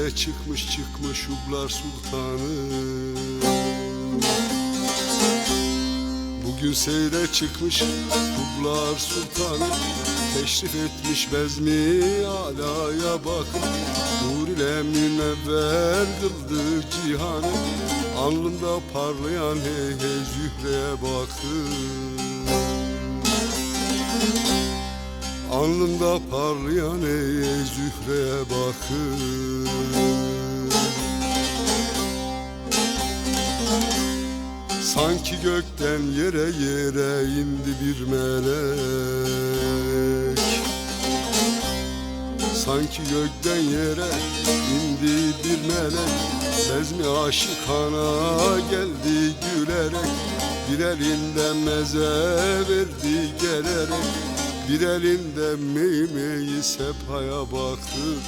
seyre çıkmış Hublar Sultanı. Bugün seyre çıkmış Hublar Sultanı. Teşrif etmiş bezmi alaya bakın. Nur ile münevver kıldı cihanı. Alnında parlayan hey hey zühreye bakın. Alnında parlayan hey hey zühreye bakın. Sanki gökten yere indi bir melek. Sanki gökten yere indi bir melek. Bezmi aşıkana geldi gülerek. Bir elinde meze verdi gelerek. Bir elinde meymeyi sepaya bakır.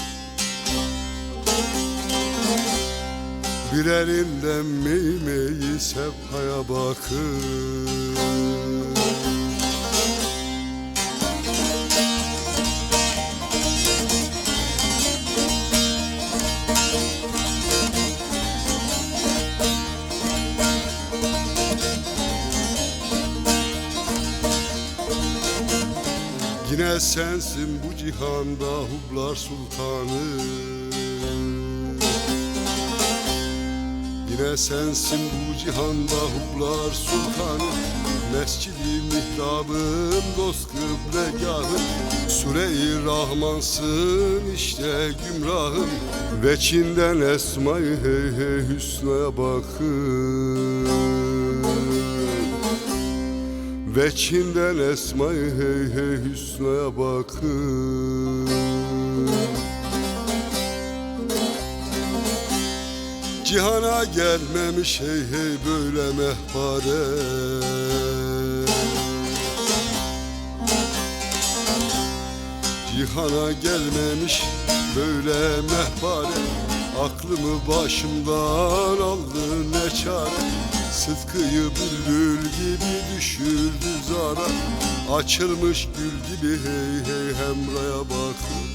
Bir elinde meymeyi sepaya bakır. Yine sensin bu cihanda Hublar Sultanı. Yine sensin bu cihanda Hublar Sultanı. Mescid-i mihrabım, dost kıblegahım. Sure-i Rahmansın işte gümrahım. Veçinden esma-i hey hey hüsnaya bakın. Veçinden esma-i hey hey hüsnaya bakın. Cihana gelmemiş hey hey böyle mehpare. Cihana gelmemiş böyle mehpare. Aklımı başımdan aldı ne çare. Sıtkıyı bülbül gibi düşürdü zara. Açılmış gül gibi hey hey hemraya bakın.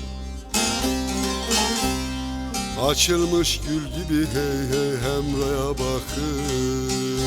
Açılmış gül gibi hey hey hemraya bakın.